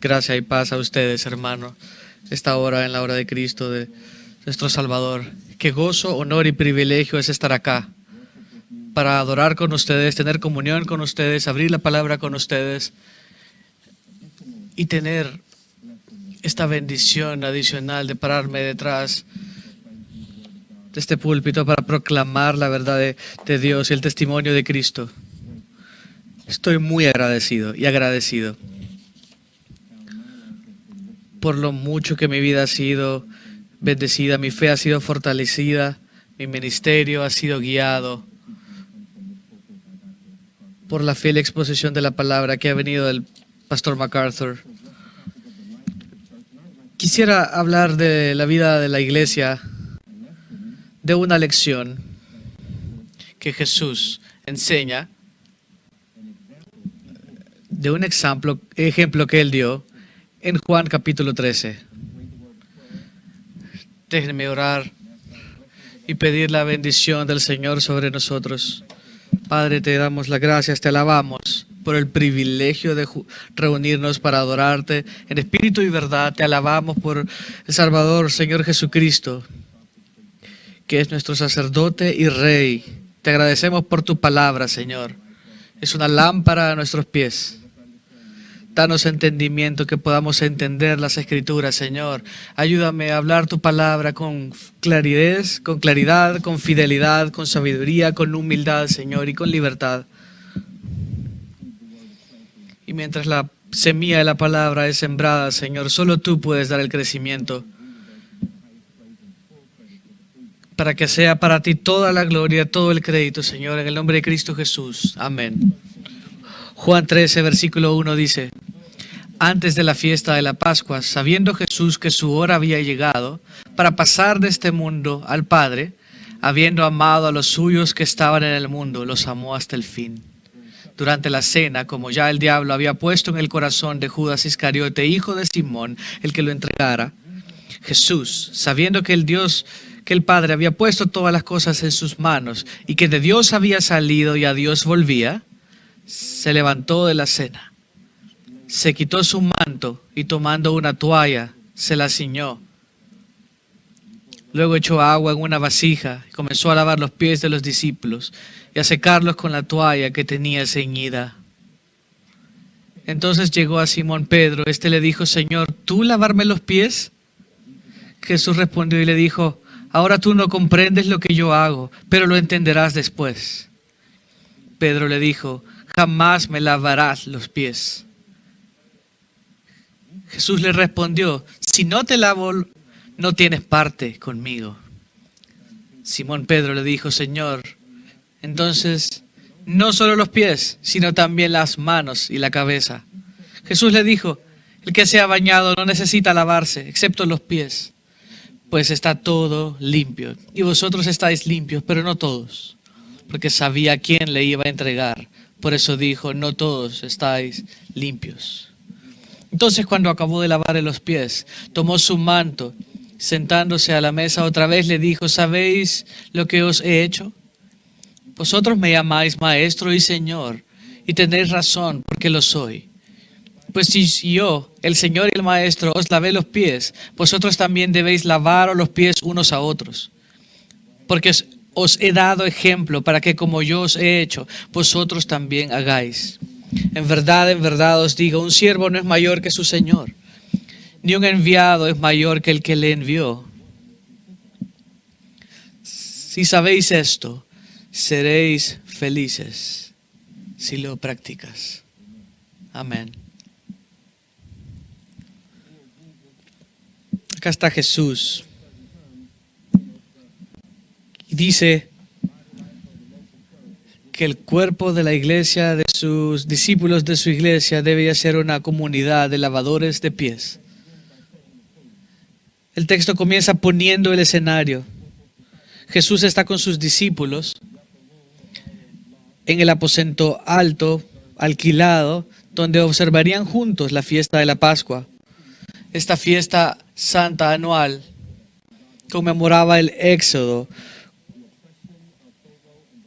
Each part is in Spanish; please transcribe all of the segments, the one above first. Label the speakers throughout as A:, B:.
A: Gracia y paz a ustedes, hermano, esta hora en la hora de Cristo, de nuestro Salvador. Qué gozo, honor y privilegio es estar acá para adorar con ustedes, tener comunión con ustedes, abrir la palabra con ustedes y tener esta bendición adicional de pararme detrás de este púlpito para proclamar la verdad de Dios y el testimonio de Cristo. Estoy muy agradecido y agradecido por lo mucho que mi vida ha sido bendecida, mi fe ha sido fortalecida, mi ministerio ha sido guiado por la fiel exposición de la palabra que ha venido del pastor MacArthur. Quisiera hablar de la vida de la iglesia, de una lección que Jesús enseña, de un ejemplo que Él dio en Juan capítulo 13. Déjenme orar y pedir la bendición del Señor sobre nosotros. Padre, te damos las gracias, te alabamos por el privilegio de reunirnos para adorarte en espíritu y verdad. Te alabamos por el Salvador, Señor Jesucristo, que es nuestro sacerdote y Rey. Te agradecemos por tu palabra, Señor. Es una lámpara a nuestros pies. Danos entendimiento, que podamos entender las Escrituras, Señor. Ayúdame a hablar tu palabra con claridad, con fidelidad, con sabiduría, con humildad, Señor, y con libertad. Y mientras la semilla de la palabra es sembrada, Señor, solo tú puedes dar el crecimiento, para que sea para ti toda la gloria, todo el crédito, Señor, en el nombre de Cristo Jesús. Amén. Juan 13, versículo 1 dice: antes de la fiesta de la Pascua, sabiendo Jesús que su hora había llegado para pasar de este mundo al Padre, habiendo amado a los suyos que estaban en el mundo, los amó hasta el fin. Durante la cena, como ya el diablo había puesto en el corazón de Judas Iscariote, hijo de Simón, el que lo entregara, Jesús, sabiendo que el Padre había puesto todas las cosas en sus manos y que de Dios había salido y a Dios volvía, se levantó de la cena, se quitó su manto y tomando una toalla se la ciñó. Luego echó agua en una vasija y comenzó a lavar los pies de los discípulos y a secarlos con la toalla que tenía ceñida. Entonces llegó a Simón Pedro. Este le dijo: Señor, ¿tú lavarme los pies? Jesús respondió y le dijo: ahora tú no comprendes lo que yo hago, pero lo entenderás después. Pedro le dijo: jamás me lavarás los pies. Jesús le respondió: si no te lavo, no tienes parte conmigo. Simón Pedro le dijo: Señor, entonces no solo los pies, sino también las manos y la cabeza. Jesús le dijo: el que se ha bañado no necesita lavarse, excepto los pies, pues está todo limpio. Y vosotros estáis limpios, pero no todos, porque sabía quién le iba a entregar. Por eso dijo: no todos estáis limpios. Entonces, cuando acabó de lavarle los pies, tomó su manto, sentándose a la mesa otra vez, le dijo: ¿sabéis lo que os he hecho? Vosotros me llamáis Maestro y Señor, y tenéis razón, porque lo soy. Pues si yo, el Señor y el Maestro, os lavé los pies, vosotros también debéis lavaros los pies unos a otros. Porque os he dado ejemplo para que, como yo os he hecho, vosotros también hagáis. En verdad os digo, un siervo no es mayor que su Señor, ni un enviado es mayor que el que le envió. Si sabéis esto, seréis felices si lo practicas. Amén. Acá está Jesús. Y dice que el cuerpo de la iglesia, de sus discípulos de su iglesia, debe ser una comunidad de lavadores de pies. El texto comienza poniendo el escenario. Jesús está con sus discípulos en el aposento alto, alquilado, donde observarían juntos la fiesta de la Pascua. Esta fiesta santa anual conmemoraba el Éxodo,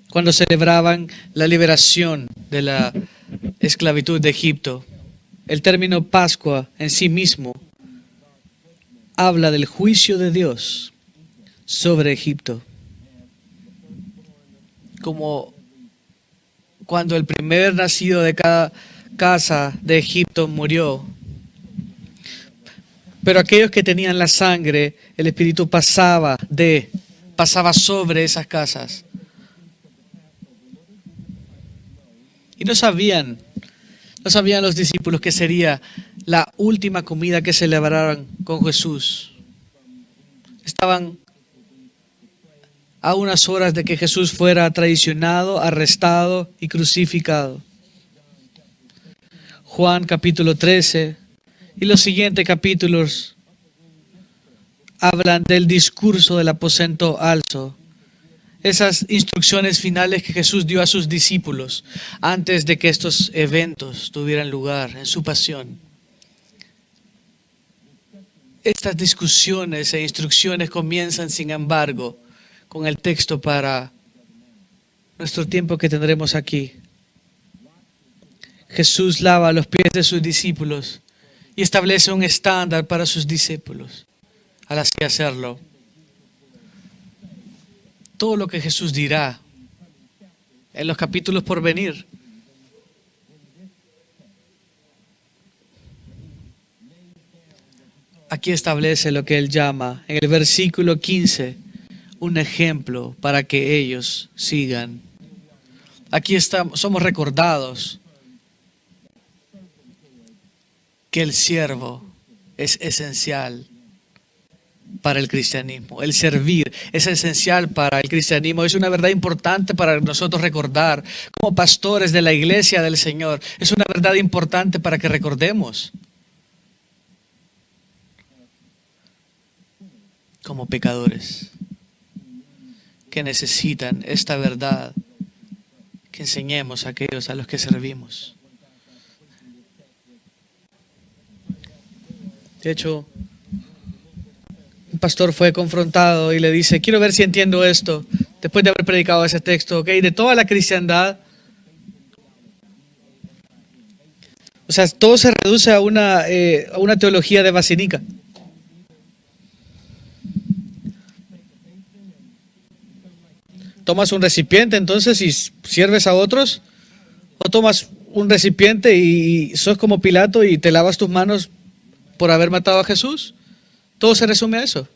A: cuando celebraban la liberación de la esclavitud de Egipto. el término Pascua en sí mismo habla del juicio de Dios sobre Egipto. Como cuando el primer nacido de cada casa de Egipto murió. Pero aquellos que tenían la sangre, el Espíritu pasaba sobre esas casas. Y no sabían los discípulos que sería la última comida que celebraran con Jesús. Estaban a unas horas de que Jesús fuera traicionado, arrestado y crucificado. Juan capítulo 13 y los siguientes capítulos hablan del discurso del aposento alto. Esas instrucciones finales que Jesús dio a sus discípulos antes de que estos eventos tuvieran lugar en su pasión. Estas discusiones e instrucciones comienzan, sin embargo, con el texto para nuestro tiempo que tendremos aquí. Jesús lava los pies de sus discípulos y establece un estándar para sus discípulos al así hacerlo. Todo lo que Jesús dirá en los capítulos por venir aquí establece lo que Él llama en el versículo 15 un ejemplo para que ellos sigan. Aquí somos recordados que el siervo es esencial para el cristianismo. El servir es esencial para el cristianismo. Es una verdad importante para nosotros recordar. Como pastores de la iglesia del Señor, es una verdad importante para que recordemos. Como pecadores que necesitan esta verdad, que enseñemos a aquellos a los que servimos. De hecho, un pastor fue confrontado y le dice, quiero ver si entiendo esto, después de haber predicado ese texto, ¿ok? De toda la cristiandad, o sea, todo se reduce a una teología de vacinica. ¿Tomas un recipiente entonces y sirves a otros? ¿O tomas un recipiente y sos como Pilato y te lavas tus manos por haber matado a Jesús? Todo se resume a eso.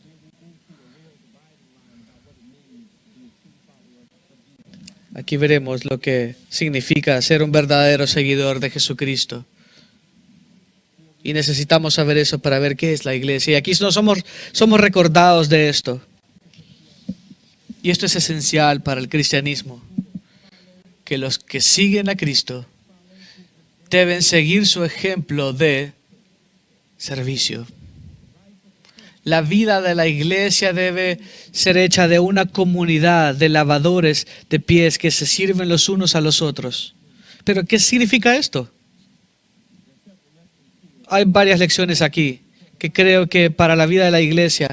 A: Aquí veremos lo que significa ser un verdadero seguidor de Jesucristo. Y necesitamos saber eso para ver qué es la iglesia. Y aquí no somos recordados de esto. Y esto es esencial para el cristianismo. Que los que siguen a Cristo deben seguir su ejemplo de servicio. La vida de la iglesia debe ser hecha de una comunidad de lavadores de pies que se sirven los unos a los otros. ¿Pero qué significa esto? Hay varias lecciones aquí que creo que para la vida de la iglesia,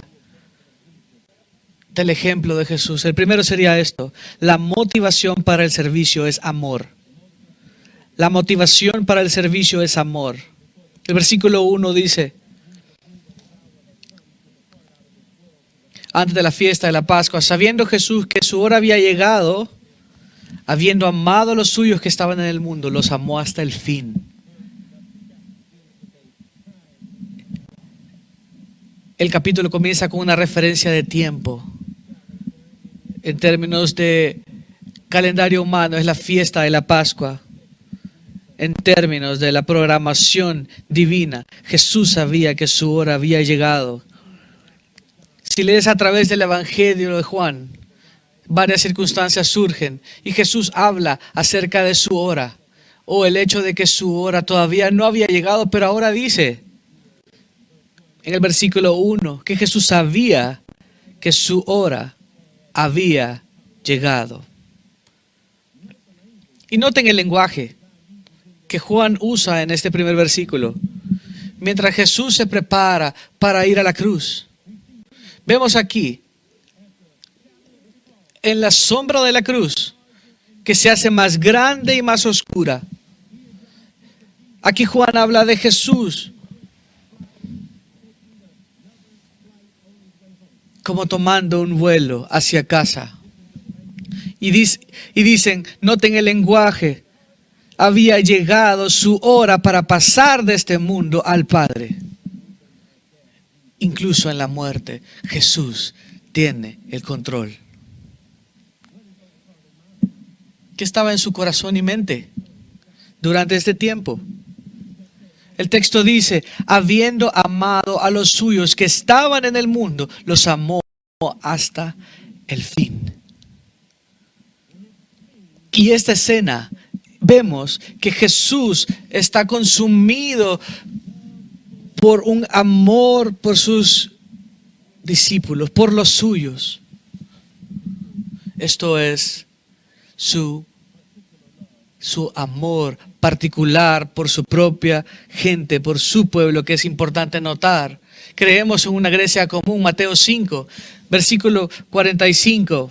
A: del ejemplo de Jesús. El primero sería esto: la motivación para el servicio es amor. La motivación para el servicio es amor. El versículo 1 dice: antes de la fiesta de la Pascua, sabiendo Jesús que su hora había llegado, habiendo amado a los suyos que estaban en el mundo, los amó hasta el fin. El capítulo comienza con una referencia de tiempo. En términos de calendario humano, es la fiesta de la Pascua. En términos de la programación divina, Jesús sabía que su hora había llegado. Si lees a través del Evangelio de Juan, varias circunstancias surgen y Jesús habla acerca de su hora, o el hecho de que su hora todavía no había llegado, pero ahora dice en el versículo 1 que Jesús sabía que su hora había llegado. Y noten el lenguaje que Juan usa en este primer versículo. Mientras Jesús se prepara para ir a la cruz, vemos aquí, en la sombra de la cruz, que se hace más grande y más oscura. Aquí Juan habla de Jesús como tomando un vuelo hacia casa. Y dicen, noten el lenguaje, había llegado su hora para pasar de este mundo al Padre. Incluso en la muerte, Jesús tiene el control. ¿Qué estaba en su corazón y mente durante este tiempo? El texto dice, habiendo amado a los suyos que estaban en el mundo, los amó hasta el fin. Y esta escena, vemos que Jesús está consumido por un amor por sus discípulos, por los suyos. Esto es su amor particular por su propia gente, por su pueblo, que es importante notar. Creemos en una Grecia común, Mateo 5, versículo 45.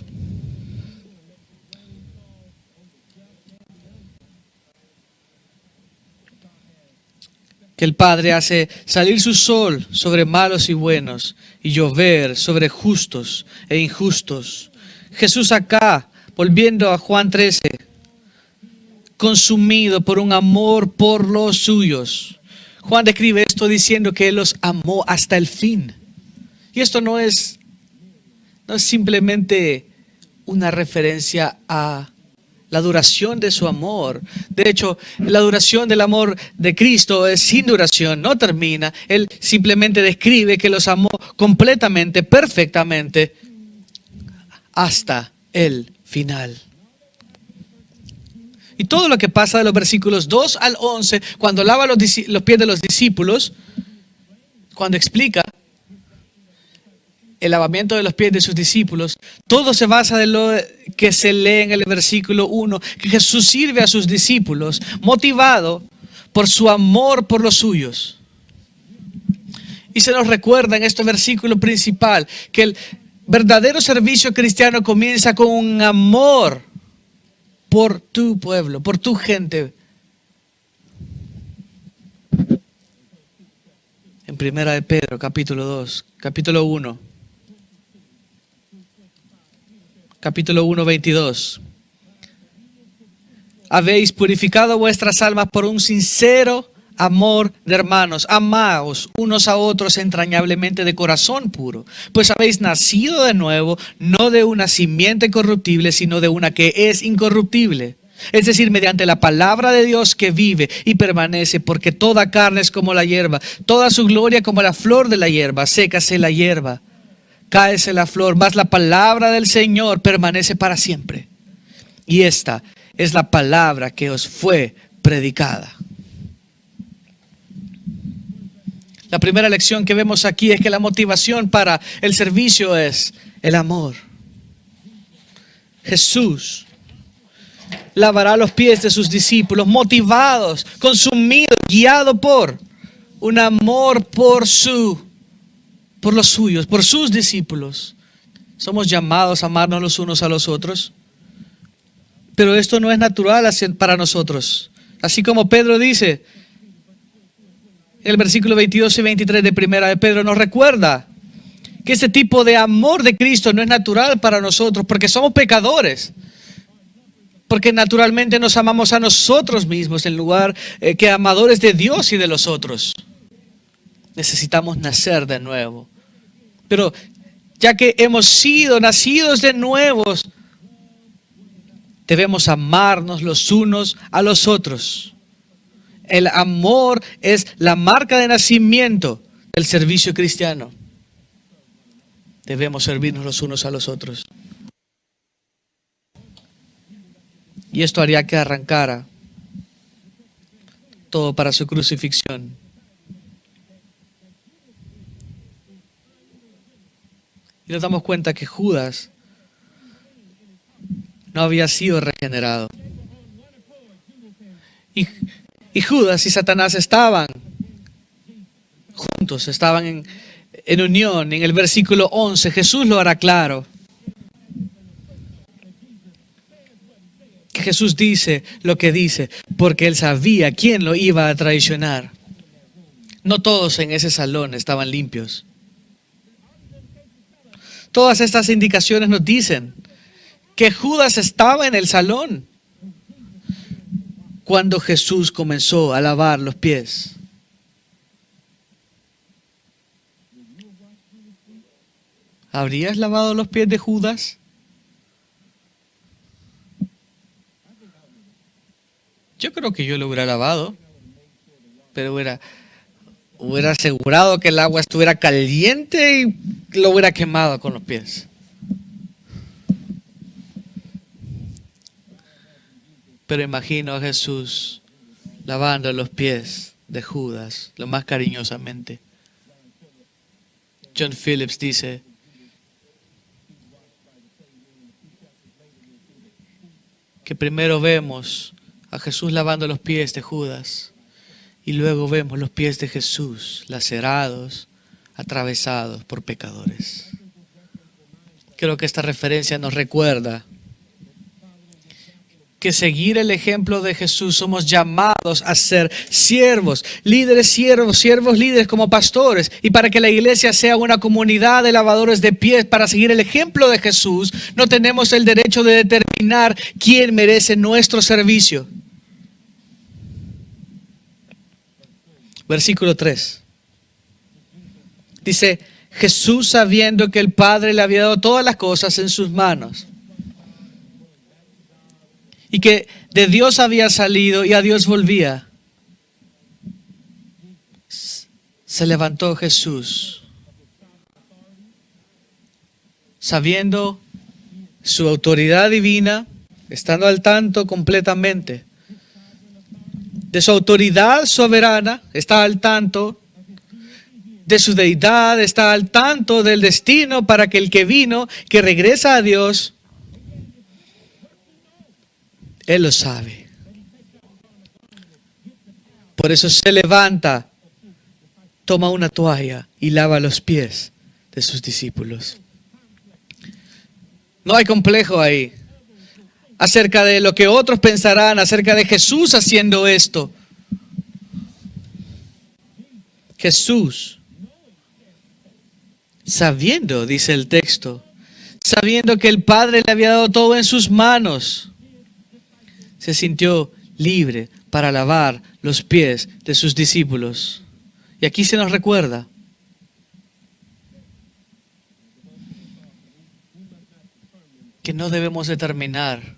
A: Que el Padre hace salir su sol sobre malos y buenos y llover sobre justos e injustos. Jesús acá, volviendo a Juan 13, consumido por un amor por los suyos. Juan describe esto diciendo que Él los amó hasta el fin. Y esto no es simplemente una referencia a la duración de su amor. De hecho, la duración del amor de Cristo es sin duración, no termina. Él simplemente describe que los amó completamente, perfectamente, hasta el final. Y todo lo que pasa de los versículos 2 al 11, cuando lava los pies de los discípulos, cuando explica el lavamiento de los pies de sus discípulos, todo se basa en lo que se lee en el versículo 1, que Jesús sirve a sus discípulos motivado por su amor por los suyos. Y se nos recuerda en este versículo principal que el verdadero servicio cristiano comienza con un amor por tu pueblo, por tu gente. En Primera de Pedro, capítulo 1. Capítulo 1, 22. Habéis purificado vuestras almas por un sincero amor de hermanos. Amaos unos a otros entrañablemente de corazón puro, pues habéis nacido de nuevo, no de una simiente corruptible, sino de una que es incorruptible. Es decir, mediante la palabra de Dios que vive y permanece, porque toda carne es como la hierba, toda su gloria como la flor de la hierba. Sécase la hierba, cáese la flor, mas la palabra del Señor permanece para siempre. Y esta es la palabra que os fue predicada. La primera lección que vemos aquí es que la motivación para el servicio es el amor. Jesús lavará los pies de sus discípulos, motivados, consumidos, guiados por un amor por los suyos, por sus discípulos. Somos llamados a amarnos los unos a los otros, pero esto no es natural para nosotros. Así como Pedro dice, en el versículo 22 y 23 de Primera de Pedro nos recuerda que este tipo de amor de Cristo no es natural para nosotros porque somos pecadores. Porque naturalmente nos amamos a nosotros mismos en lugar que amadores de Dios y de los otros. Necesitamos nacer de nuevo. Pero ya que hemos sido nacidos de nuevos, debemos amarnos los unos a los otros. El amor es la marca de nacimiento del servicio cristiano. Debemos servirnos los unos a los otros. Y esto haría que arrancara todo para su crucifixión. Y nos damos cuenta que Judas no había sido regenerado. Y Judas y Satanás estaban juntos, estaban en unión. En el versículo 11 Jesús lo hará claro. Jesús dice lo que dice, porque él sabía quién lo iba a traicionar. No todos en ese salón estaban limpios. Todas estas indicaciones nos dicen que Judas estaba en el salón cuando Jesús comenzó a lavar los pies. ¿Habrías lavado los pies de Judas? Yo creo que yo lo hubiera lavado, pero hubiera asegurado que el agua estuviera caliente y lo hubiera quemado con los pies. Pero imagino a Jesús lavando los pies de Judas lo más cariñosamente. John Phillips dice que primero vemos a Jesús lavando los pies de Judas y luego vemos los pies de Jesús lacerados, atravesados por pecadores. Creo que esta referencia nos recuerda que seguir el ejemplo de Jesús somos llamados a ser siervos, líderes siervos, siervos líderes como pastores. Y para que la iglesia sea una comunidad de lavadores de pies, para seguir el ejemplo de Jesús, no tenemos el derecho de determinar quién merece nuestro servicio. Versículo 3. Dice, Jesús, sabiendo que el Padre le había dado todas las cosas en sus manos y que de Dios había salido y a Dios volvía, se levantó Jesús, sabiendo su autoridad divina, estando al tanto completamente de su autoridad soberana, está al tanto de su deidad, está al tanto del destino para que el que vino, que regresa a Dios, Él lo sabe. Por eso se levanta, toma una toalla y lava los pies de sus discípulos. No hay complejo ahí acerca de lo que otros pensarán acerca de Jesús haciendo esto. Jesús, sabiendo, dice el texto, sabiendo que el Padre le había dado todo en sus manos, se sintió libre para lavar los pies de sus discípulos. Y aquí se nos recuerda que no debemos determinar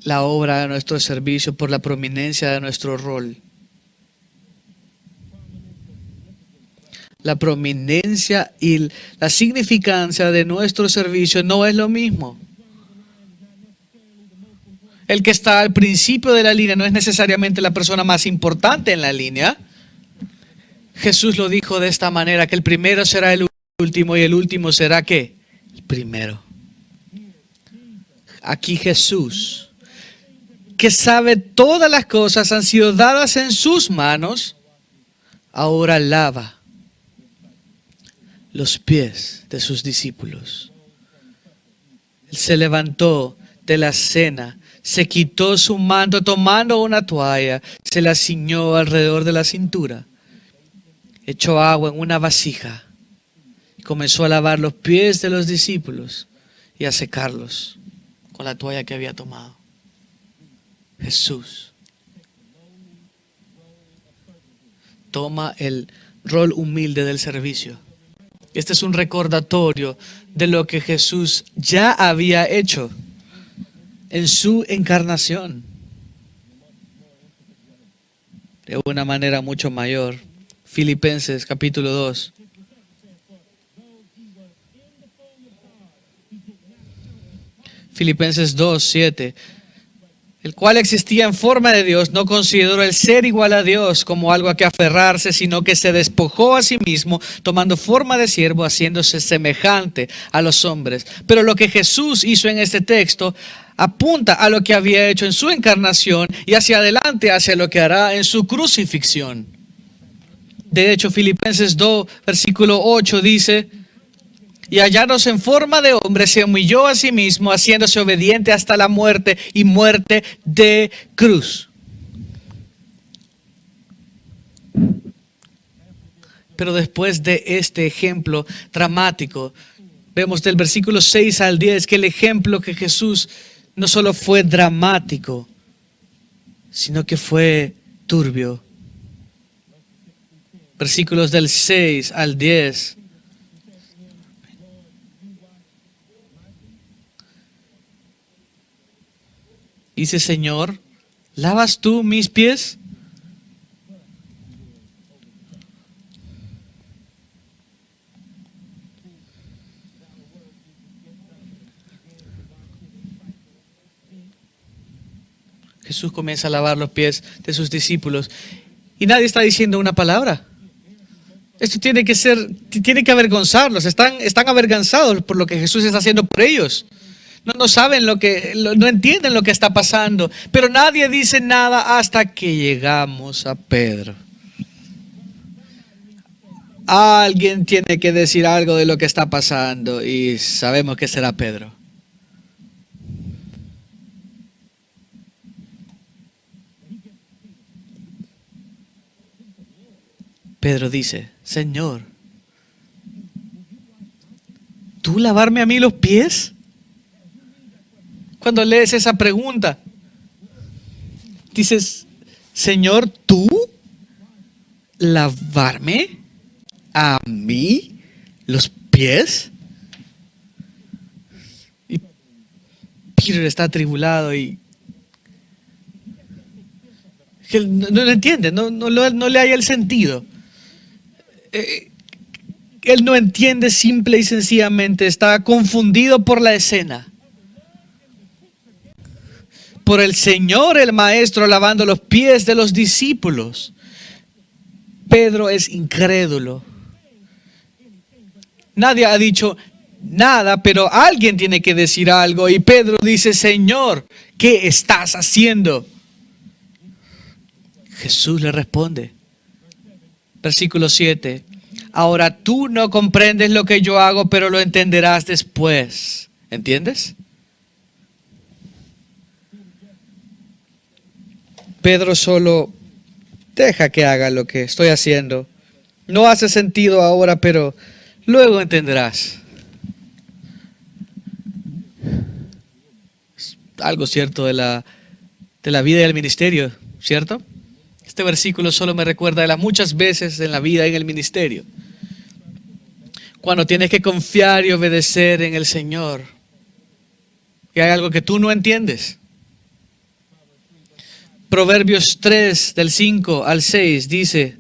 A: la obra de nuestro servicio por la prominencia de nuestro rol. La prominencia y la significancia de nuestro servicio no es lo mismo. El que está al principio de la línea no es necesariamente la persona más importante en la línea. Jesús lo dijo de esta manera, que el primero será el último y el último será ¿qué? El primero. Aquí Jesús, que sabe todas las cosas han sido dadas en sus manos, ahora lava los pies de sus discípulos. Él se levantó de la cena, se quitó su manto tomando una toalla, se la ciñó alrededor de la cintura, echó agua en una vasija y comenzó a lavar los pies de los discípulos y a secarlos con la toalla que había tomado. Jesús toma el rol humilde del servicio. Este es un recordatorio de lo que Jesús ya había hecho en su encarnación de una manera mucho mayor. Filipenses capítulo 2. Filipenses 2, 7. El cual existía en forma de Dios, no consideró el ser igual a Dios como algo a que aferrarse, sino que se despojó a sí mismo, tomando forma de siervo, haciéndose semejante a los hombres. Pero lo que Jesús hizo en este texto apunta a lo que había hecho en su encarnación y hacia adelante hacia lo que hará en su crucifixión. De hecho, Filipenses 2, versículo 8 dice: y hallándose en forma de hombre, se humilló a sí mismo, haciéndose obediente hasta la muerte y muerte de cruz. Pero después de este ejemplo dramático, vemos del versículo 6 al 10 que el ejemplo que Jesús no solo fue dramático, sino que fue turbio. Versículos del 6 al 10. Dice, Señor, ¿lavas tú mis pies? Jesús comienza a lavar los pies de sus discípulos y nadie está diciendo una palabra. Esto tiene que avergonzarlos. Están avergonzados por lo que Jesús está haciendo por ellos. No saben no entienden lo que está pasando. Pero nadie dice nada hasta que llegamos a Pedro. Alguien tiene que decir algo de lo que está pasando y sabemos que será Pedro. Pedro dice, Señor, ¿tú lavarme a mí los pies? Cuando lees esa pregunta, dices, Señor, ¿tú lavarme a mí los pies? Y Peter está atribulado y que no lo entiende, no le halla el sentido. Él no entiende, simple y sencillamente está confundido por la escena. Por el Señor, el Maestro, lavando los pies de los discípulos. Pedro es incrédulo. Nadie ha dicho nada, pero alguien tiene que decir algo. Y Pedro dice, Señor, ¿qué estás haciendo? Jesús le responde. Versículo 7. Ahora tú no comprendes lo que yo hago, pero lo entenderás después. ¿Entiendes? Pedro solo deja que haga lo que estoy haciendo. No hace sentido ahora, pero luego entenderás. Es algo cierto de la vida y el ministerio, ¿cierto? Este versículo solo me recuerda de las muchas veces en la vida y en el ministerio. Cuando tienes que confiar y obedecer en el Señor. Y hay algo que tú no entiendes. Proverbios 3, del 5 al 6, dice,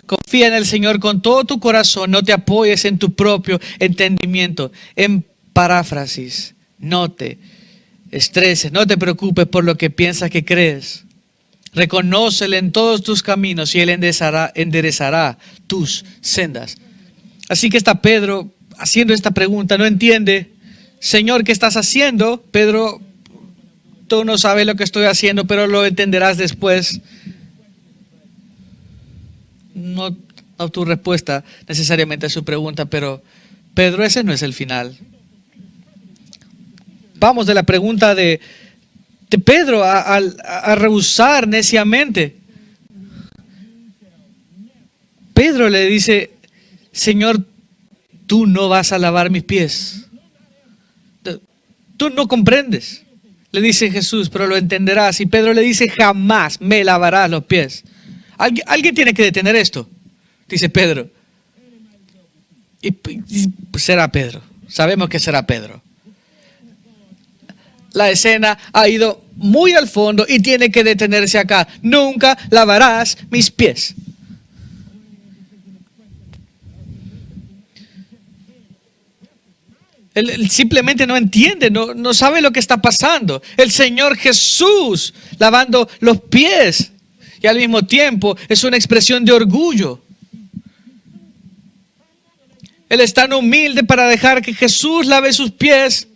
A: confía en el Señor con todo tu corazón, no te apoyes en tu propio entendimiento. En paráfrasis, no te estreses, no te preocupes por lo que piensas que crees. Reconócele en todos tus caminos y Él enderezará tus sendas. Así que está Pedro haciendo esta pregunta, no entiende. Señor, ¿qué estás haciendo? Pedro, tú no sabes lo que estoy haciendo, pero lo entenderás después. No tu respuesta necesariamente a su pregunta, pero Pedro, ese no es el final. Vamos de la pregunta de Pedro a rehusar neciamente. Pedro le dice, Señor, tú no vas a lavar mis pies. Tú no comprendes. Le dice Jesús, pero lo entenderás. Y Pedro le dice, jamás me lavarás los pies. Alguien tiene que detener esto, dice Pedro. Y será Pedro. Sabemos que será Pedro. La escena ha ido muy al fondo y tiene que detenerse acá. Nunca lavarás mis pies. Él simplemente no entiende, no sabe lo que está pasando. El Señor Jesús lavando los pies y al mismo tiempo es una expresión de orgullo. Él es tan humilde para dejar que Jesús lave sus pies,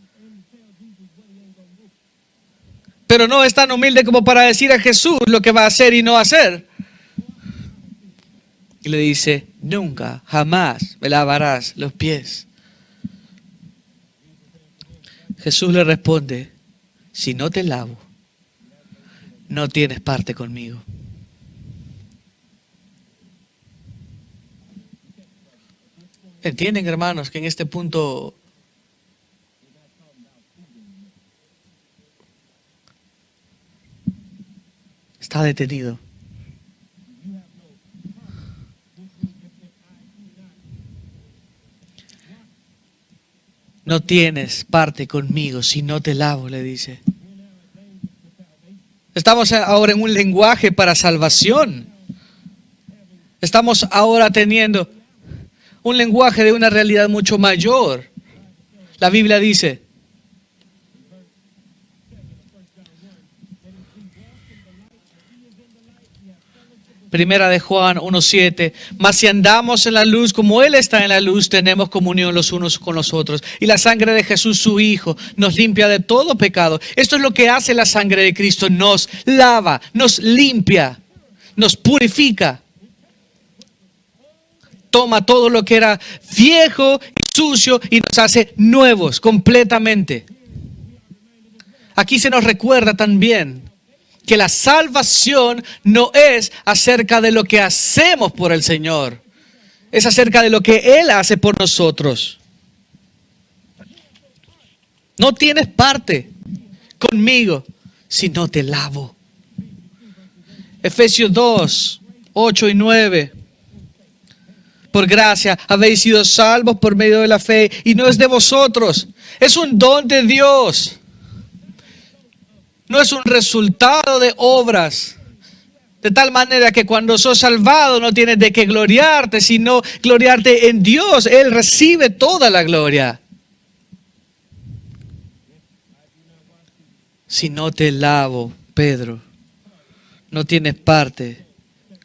A: pero no es tan humilde como para decir a Jesús lo que va a hacer y no hacer. Y le dice, nunca, jamás me lavarás los pies. Jesús le responde, si no te lavo, no tienes parte conmigo. ¿Entienden, hermanos, que en este punto está detenido? No tienes parte conmigo si no te lavo, le dice. Estamos ahora en un lenguaje para salvación. Estamos ahora teniendo un lenguaje de una realidad mucho mayor. La Biblia dice, Primera de Juan 1:7, mas si andamos en la luz como Él está en la luz, tenemos comunión los unos con los otros. Y la sangre de Jesús, su Hijo, nos limpia de todo pecado. Esto es lo que hace la sangre de Cristo, nos lava, nos limpia, nos purifica. Toma todo lo que era viejo y sucio y nos hace nuevos completamente. Aquí se nos recuerda también que la salvación no es acerca de lo que hacemos por el Señor, es acerca de lo que Él hace por nosotros. No tienes parte conmigo si no te lavo. Efesios 2, 8 y 9. Por gracia habéis sido salvos por medio de la fe, y no es de vosotros, es un don de Dios. No es un resultado de obras. De tal manera que cuando sos salvado no tienes de qué gloriarte, sino gloriarte en Dios. Él recibe toda la gloria. Si no te lavo, Pedro, no tienes parte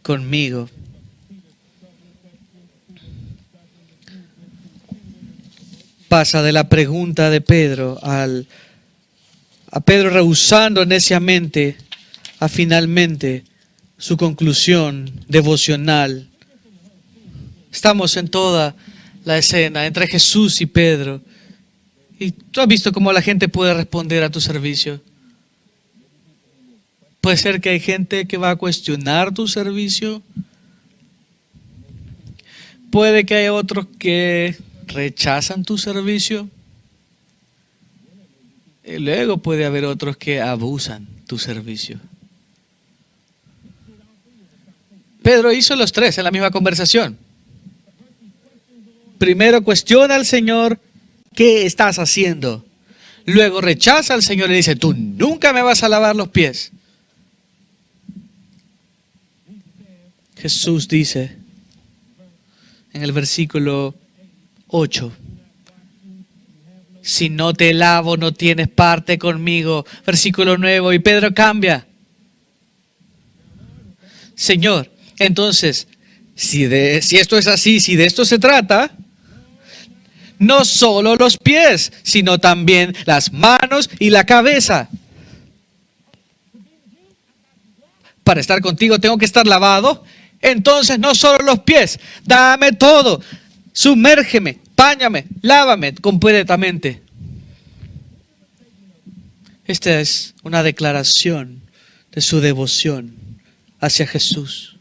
A: conmigo. Pasa de la pregunta de Pedro a Pedro rehusando neciamente a finalmente su conclusión devocional. Estamos en toda la escena entre Jesús y Pedro. Y tú has visto cómo la gente puede responder a tu servicio. Puede ser que hay gente que va a cuestionar tu servicio. Puede que haya otros que rechazan tu servicio. Y luego puede haber otros que abusan tu servicio. Pedro hizo los tres en la misma conversación. Primero cuestiona al Señor, ¿qué estás haciendo? Luego rechaza al Señor y dice, tú nunca me vas a lavar los pies. Jesús dice en el versículo 8, si no te lavo, no tienes parte conmigo. Versículo 9, y Pedro cambia. Señor, entonces, si esto es así, si de esto se trata, no solo los pies, sino también las manos y la cabeza. Para estar contigo tengo que estar lavado. Entonces, no solo los pies, dame todo. Sumérgeme, báñame, lávame completamente. Esta es una declaración de su devoción hacia Jesús.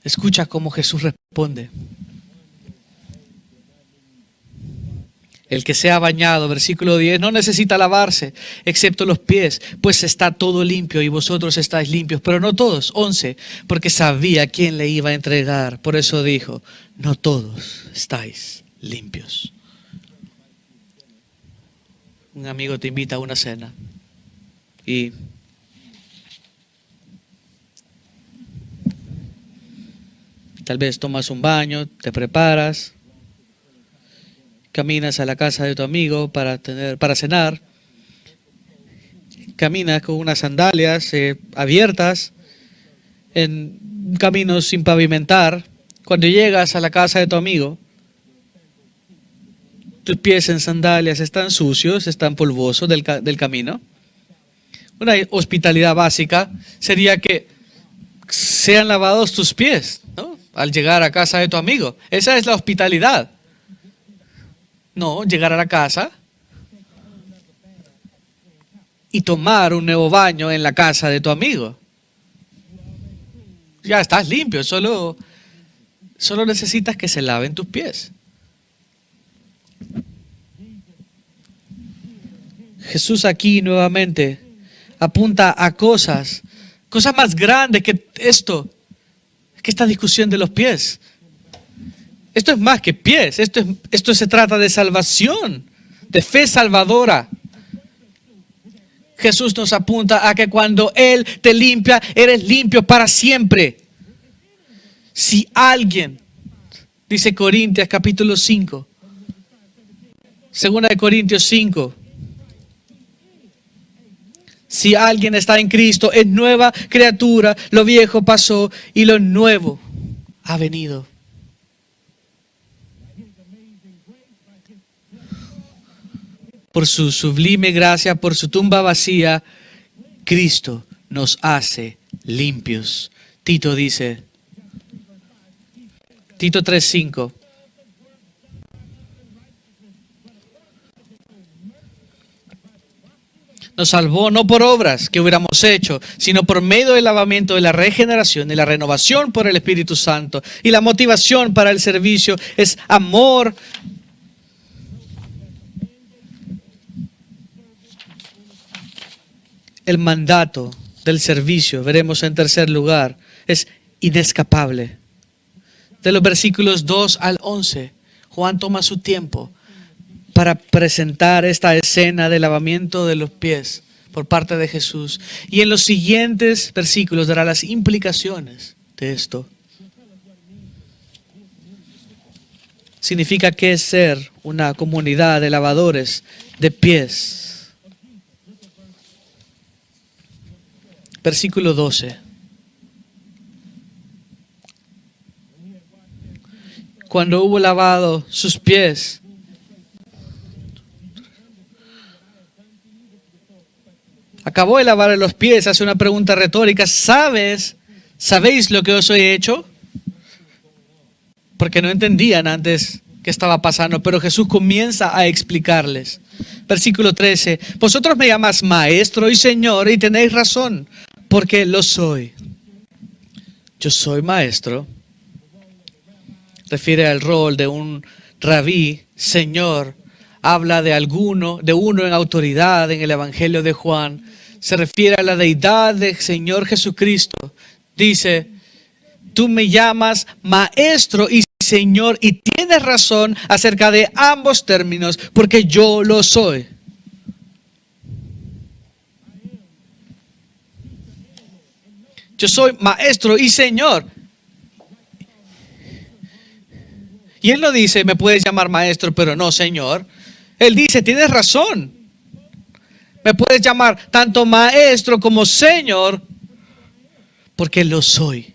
A: Escucha cómo Jesús responde. El que sea bañado, versículo 10, no necesita lavarse, excepto los pies, pues está todo limpio y vosotros estáis limpios, pero no todos. 11, porque sabía quién le iba a entregar. Por eso dijo, no todos estáis limpios. Un amigo te invita a una cena y tal vez tomas un baño, te preparas, caminas a la casa de tu amigo para cenar, caminas con unas sandalias abiertas en un camino sin pavimentar. Cuando llegas a la casa de tu amigo, tus pies en sandalias están sucios, están polvosos del camino. Una hospitalidad básica sería que sean lavados tus pies, ¿no? Al llegar a casa de tu amigo. Esa es la hospitalidad. No, llegar a la casa y tomar un nuevo baño en la casa de tu amigo. Ya estás limpio, solo necesitas que se laven tus pies. Jesús aquí nuevamente apunta a cosas más grandes que esto, que esta discusión de los pies. Esto es más que pies, esto se trata de salvación, de fe salvadora. Jesús nos apunta a que cuando Él te limpia, eres limpio para siempre. Si alguien, dice Corintios capítulo 5, 2 de Corintios 5, si alguien está en Cristo, es nueva criatura, lo viejo pasó y lo nuevo ha venido. Por su sublime gracia, por su tumba vacía, Cristo nos hace limpios. Tito dice, Tito 3:5. Nos salvó no por obras que hubiéramos hecho, sino por medio del lavamiento de la regeneración y la renovación por el Espíritu Santo. Y la motivación para el servicio es amor. El mandato del servicio, veremos en tercer lugar, es inescapable. De los versículos 2 al 11, Juan toma su tiempo para presentar esta escena de lavamiento de los pies por parte de Jesús. Y en los siguientes versículos dará las implicaciones de esto. Significa que es ser una comunidad de lavadores de pies. Versículo 12. Cuando hubo lavado sus pies, acabó de lavar los pies, hace una pregunta retórica. ¿Sabéis lo que os he hecho? Porque no entendían antes qué estaba pasando, pero Jesús comienza a explicarles. Versículo 13. Vosotros me llamáis maestro y señor y tenéis razón, porque lo soy. Yo soy maestro. Refiere al rol de un rabí, señor. Habla de uno en autoridad en el Evangelio de Juan. Se refiere a la deidad del Señor Jesucristo. Dice, tú me llamas maestro y señor y tienes razón acerca de ambos términos, porque yo lo soy. Yo soy maestro y señor. Y él no dice, me puedes llamar maestro, pero no señor. Él dice, tienes razón. Me puedes llamar tanto maestro como señor, porque lo soy.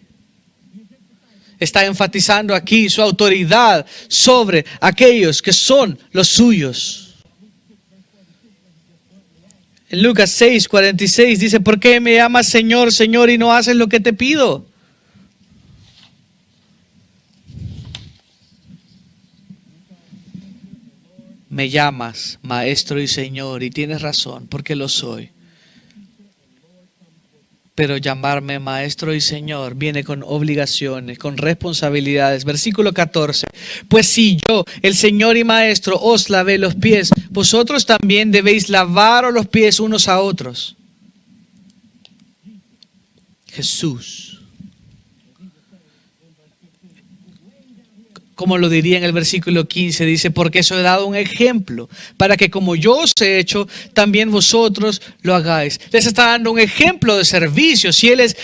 A: Está enfatizando aquí su autoridad sobre aquellos que son los suyos. En Lucas 6:46 dice, ¿por qué me llamas Señor, Señor y no haces lo que te pido? Me llamas Maestro y Señor y tienes razón, porque lo soy. Pero llamarme Maestro y Señor viene con obligaciones, con responsabilidades. Versículo 14. Pues si yo, el Señor y Maestro, os lavé los pies, vosotros también debéis lavaros los pies unos a otros. Jesús, como lo diría en el versículo 15, dice, porque os he dado un ejemplo, para que como yo os he hecho, también vosotros lo hagáis. Les está dando un ejemplo de servicio. Si Él es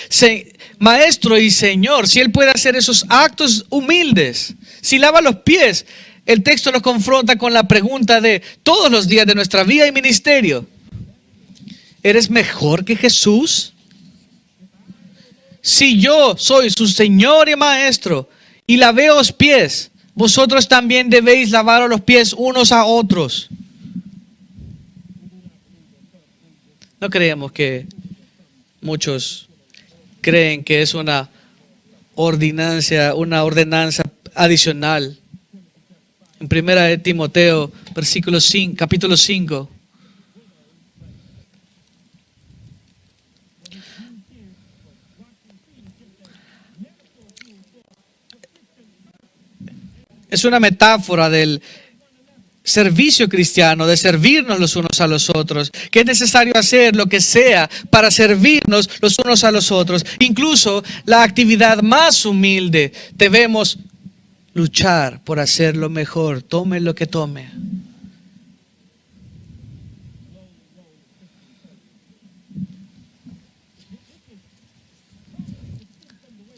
A: Maestro y Señor, si Él puede hacer esos actos humildes, si lava los pies, el texto nos confronta con la pregunta de todos los días de nuestra vida y ministerio. ¿Eres mejor que Jesús? Si yo soy su Señor y Maestro, y lavé los pies, vosotros también debéis lavaros los pies unos a otros. No creemos que muchos creen que es una ordenanza adicional. En 1 de Timoteo, capítulo 5. Es una metáfora del servicio cristiano, de servirnos los unos a los otros, que es necesario hacer lo que sea para servirnos los unos a los otros. Incluso la actividad más humilde, debemos luchar por hacerlo mejor, tome lo que tome.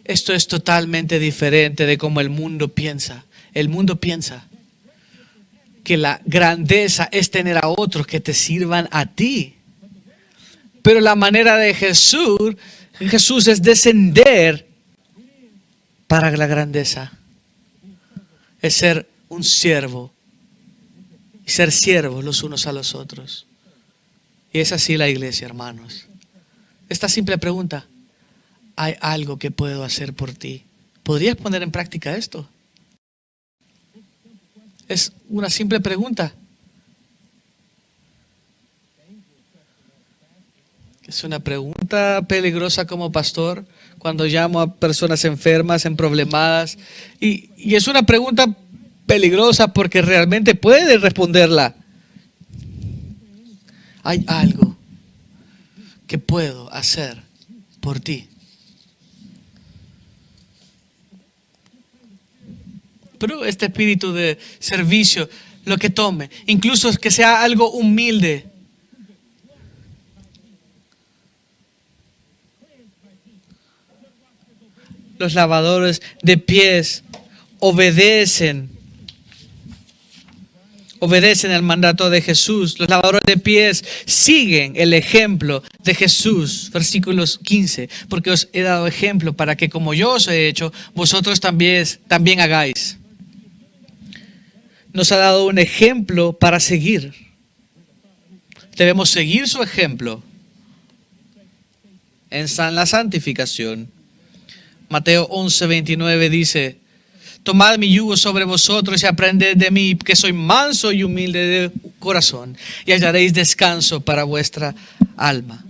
A: Esto es totalmente diferente de cómo el mundo piensa. El mundo piensa que la grandeza es tener a otros que te sirvan a ti. Pero la manera de Jesús es descender para la grandeza. Es ser un siervo y ser siervos los unos a los otros. Y es así la iglesia, hermanos. Esta simple pregunta: ¿hay algo que puedo hacer por ti? ¿Podrías poner en práctica esto? Es una simple pregunta. Es una pregunta peligrosa como pastor cuando llamo a personas enfermas, emproblemadas. Y es una pregunta peligrosa porque realmente puede responderla. ¿Hay algo que puedo hacer por ti? Pero este espíritu de servicio, lo que tome, incluso que sea algo humilde. Los lavadores de pies obedecen el mandato de Jesús. Los lavadores de pies siguen el ejemplo de Jesús. Versículos 15. Porque os he dado ejemplo para que como yo os he hecho, vosotros también hagáis. Nos ha dado un ejemplo para seguir. Debemos seguir su ejemplo en la santificación. Mateo 11:29 dice: tomad mi yugo sobre vosotros y aprended de mí, que soy manso y humilde de corazón, y hallaréis descanso para vuestra alma.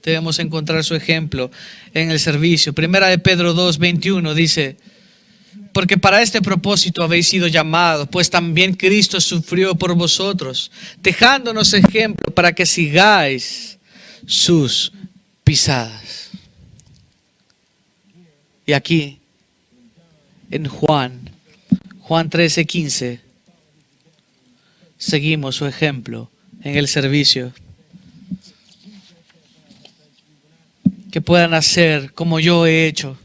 A: Debemos encontrar su ejemplo en el servicio. Primera de Pedro 2:21 dice: porque para este propósito habéis sido llamados, pues también Cristo sufrió por vosotros, dejándonos ejemplo para que sigáis sus pisadas. Y aquí, en Juan 13:15, seguimos su ejemplo en el servicio. Que puedan hacer como yo he hecho.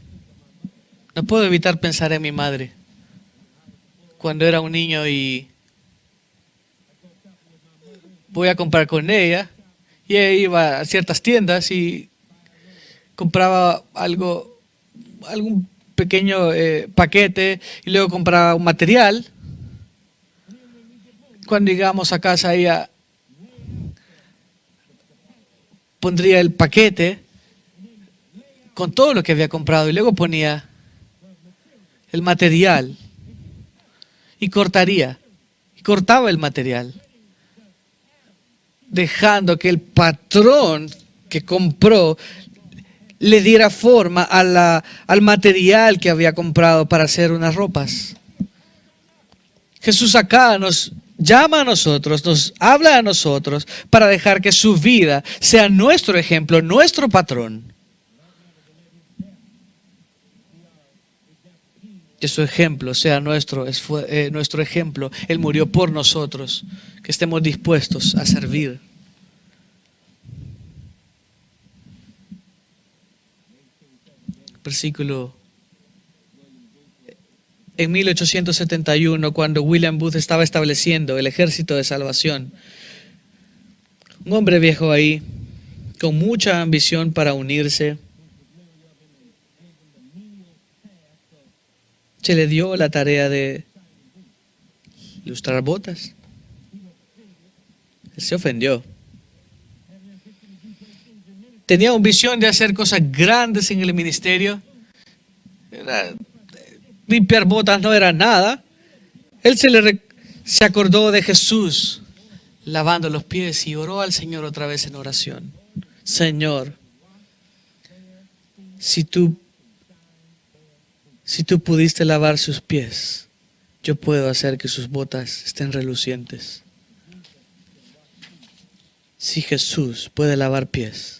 A: No puedo evitar pensar en mi madre. Cuando era un niño y voy a comprar con ella, y ella iba a ciertas tiendas y compraba algún pequeño paquete, y luego compraba un material. Cuando llegamos a casa, ella pondría el paquete con todo lo que había comprado y luego ponía el material y cortaba el material, dejando que el patrón que compró le diera forma al material que había comprado para hacer unas ropas. Jesús acá nos llama a nosotros, nos habla a nosotros para dejar que su vida sea nuestro ejemplo, nuestro patrón. Que su ejemplo sea nuestro ejemplo. Él murió por nosotros. Que estemos dispuestos a servir. Versículo. En 1871, cuando William Booth estaba estableciendo el ejército de salvación, un hombre viejo ahí, con mucha ambición para unirse, se le dio la tarea de ilustrar botas. Él se ofendió. tenía una visión de hacer cosas grandes en el ministerio. Limpiar botas no era nada. Él se acordó de Jesús lavando los pies y oró al Señor otra vez en oración. Señor, si tú pudiste lavar sus pies, yo puedo hacer que sus botas estén relucientes. Si Jesús puede lavar pies,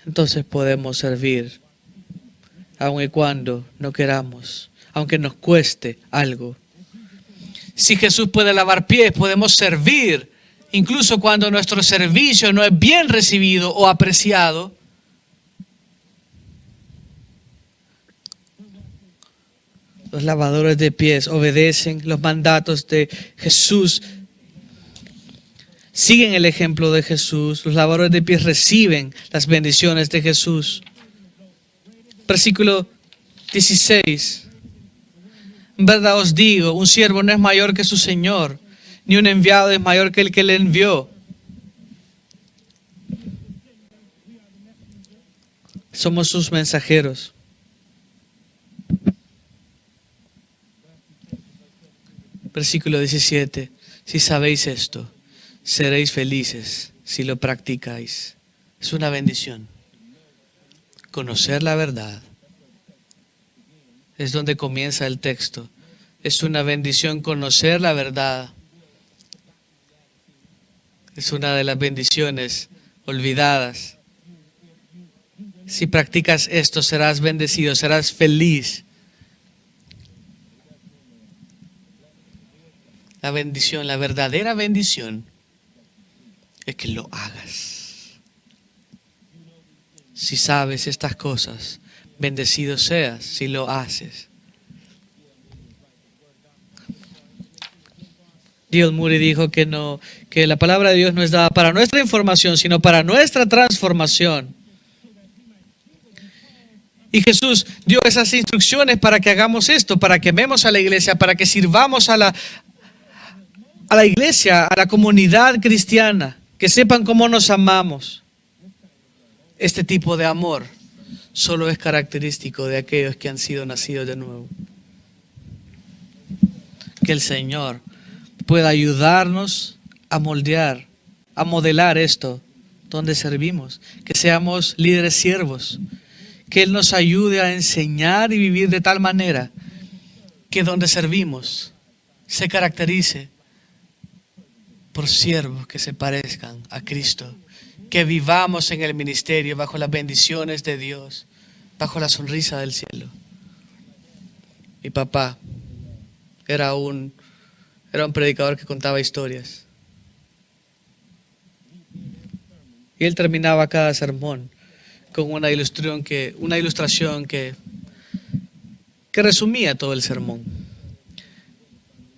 A: entonces podemos servir, aun y cuando no queramos, aunque nos cueste algo. Si Jesús puede lavar pies, podemos servir, incluso cuando nuestro servicio no es bien recibido o apreciado. Los lavadores de pies obedecen los mandatos de Jesús, siguen el ejemplo de Jesús. Los lavadores de pies reciben las bendiciones de Jesús. Versículo 16. En verdad os digo, un siervo no es mayor que su Señor, ni un enviado es mayor que el que le envió. Somos sus mensajeros. Versículo 17. Si sabéis esto, seréis felices si lo practicáis. Es una bendición. Conocer la verdad es donde comienza el texto. Es una bendición conocer la verdad. Es una de las bendiciones olvidadas. Si practicas esto, serás bendecido, serás feliz. La bendición, la verdadera bendición, es que lo hagas. Si sabes estas cosas, bendecido seas si lo haces. D.L. Moody dijo que la palabra de Dios no es dada para nuestra información, sino para nuestra transformación. Y Jesús dio esas instrucciones para que hagamos esto, para que amemos a la iglesia, para que sirvamos a la iglesia, a la comunidad cristiana, que sepan cómo nos amamos. Este tipo de amor solo es característico de aquellos que han sido nacidos de nuevo. Que el Señor pueda ayudarnos a moldear, a modelar esto donde servimos. Que seamos líderes siervos. Que Él nos ayude a enseñar y vivir de tal manera que donde servimos se caracterice por siervos que se parezcan a Cristo, que vivamos en el ministerio bajo las bendiciones de Dios, bajo la sonrisa del cielo. Mi papá era un predicador que contaba historias. Y él terminaba cada sermón con una ilustración que resumía todo el sermón.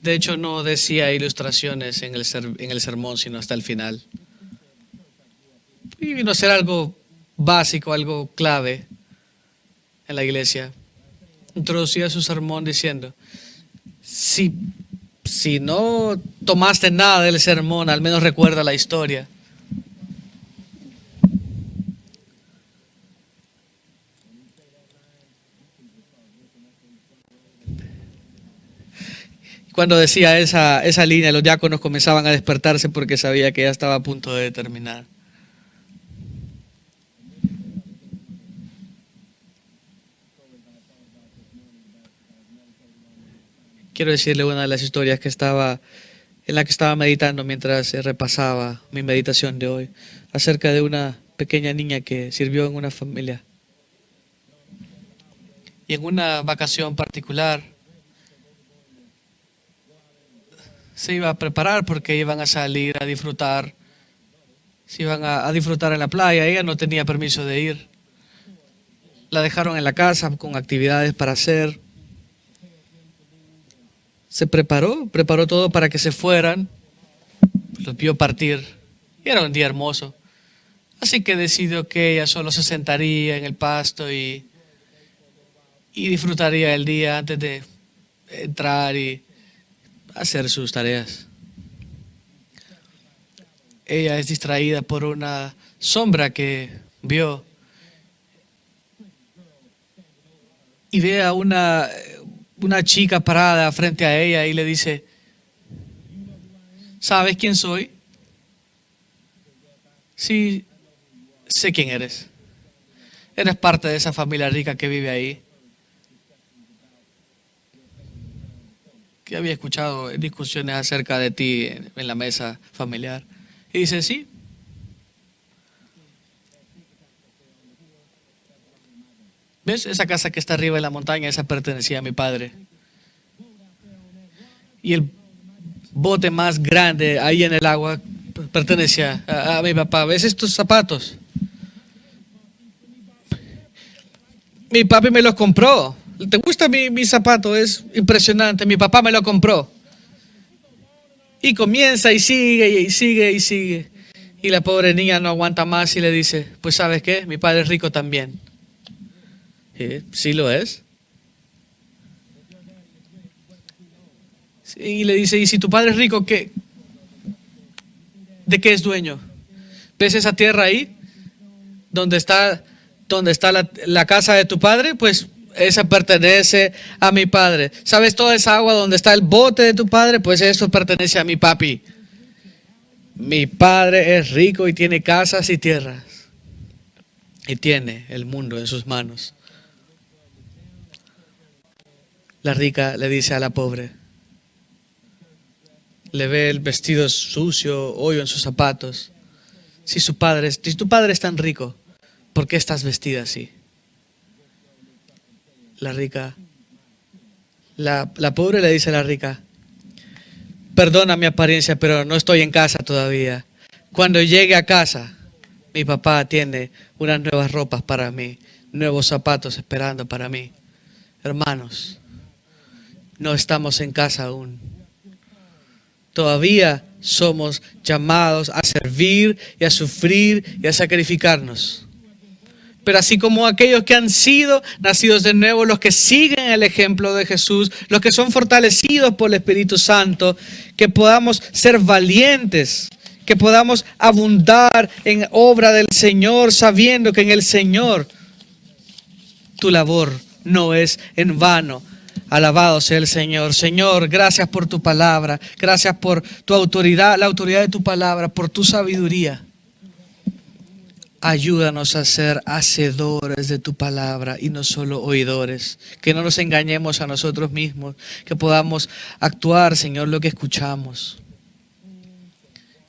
A: De hecho, no decía ilustraciones en el sermón, sino hasta el final. Y vino a ser algo básico, algo clave en la iglesia. Introducía su sermón diciendo, si no tomaste nada del sermón, al menos recuerda la historia. Cuando decía esa línea, los diáconos comenzaban a despertarse porque sabía que ya estaba a punto de terminar. Quiero decirle una de las historias en la que estaba meditando mientras repasaba mi meditación de hoy, acerca de una pequeña niña que sirvió en una familia. Y en una vacación particular, se iba a preparar porque iban a salir a disfrutar. Se iban a disfrutar en la playa. Ella no tenía permiso de ir. La dejaron en la casa con actividades para hacer. Se preparó todo para que se fueran. Los vio partir. Y era un día hermoso. Así que decidió que ella solo se sentaría en el pasto y disfrutaría el día antes de entrar y hacer sus tareas. Ella es distraída por una sombra que vio y ve a una chica parada frente a ella y le dice, ¿sabes quién soy? Sí, sé quién eres. Eres parte de esa familia rica que vive ahí, que había escuchado discusiones acerca de ti en la mesa familiar. Y dice, sí. ¿Ves? Esa casa que está arriba en la montaña, esa pertenecía a mi padre. Y el bote más grande ahí en el agua pertenecía a mi papá. ¿Ves estos zapatos? Mi papi me los compró. ¿Te gusta mi zapato? Es impresionante. Mi papá me lo compró. Y comienza y sigue y sigue y sigue. Y la pobre niña no aguanta más y le dice, pues ¿sabes qué? Mi padre es rico también. Sí lo es. Y le dice, ¿y si tu padre es rico, qué? ¿De qué es dueño? ¿Ves esa tierra ahí? ¿Dónde está la casa de tu padre? Pues esa pertenece a mi padre. ¿Sabes toda esa agua donde está el bote de tu padre? Pues eso pertenece a mi papi. Mi padre es rico y tiene casas y tierras. Y tiene el mundo en sus manos. La rica le dice a la pobre. Le ve el vestido sucio, hoyo en sus zapatos. Si tu padre es tan rico, ¿por qué estás vestida así? La rica, la pobre le dice a la rica, perdona mi apariencia, pero no estoy en casa todavía. Cuando llegue a casa, mi papá tiene unas nuevas ropas para mí, nuevos zapatos esperando para mí. Hermanos, no estamos en casa aún. Todavía somos llamados a servir y a sufrir y a sacrificarnos. Pero así como aquellos que han sido nacidos de nuevo, los que siguen el ejemplo de Jesús, los que son fortalecidos por el Espíritu Santo, que podamos ser valientes, que podamos abundar en obra del Señor, sabiendo que en el Señor tu labor no es en vano. Alabado sea el Señor. Señor, gracias por tu palabra, gracias por tu autoridad, la autoridad de tu palabra, por tu sabiduría. Ayúdanos a ser hacedores de tu palabra y no solo oidores. Que no nos engañemos a nosotros mismos. Que podamos actuar, Señor, lo que escuchamos.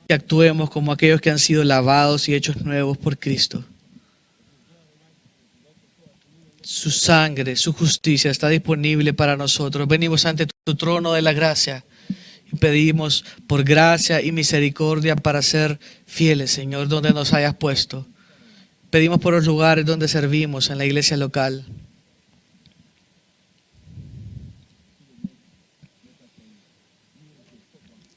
A: Que actuemos como aquellos que han sido lavados y hechos nuevos por Cristo. Su sangre, su justicia está disponible para nosotros. Venimos ante tu trono de la gracia. Y pedimos por gracia y misericordia para ser fieles, Señor, donde nos hayas puesto. Pedimos por los lugares donde servimos, en la iglesia local.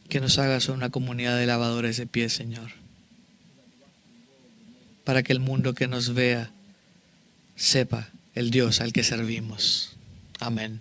A: Que nos hagas una comunidad de lavadores de pies, Señor. Para que el mundo que nos vea sepa el Dios al que servimos. Amén.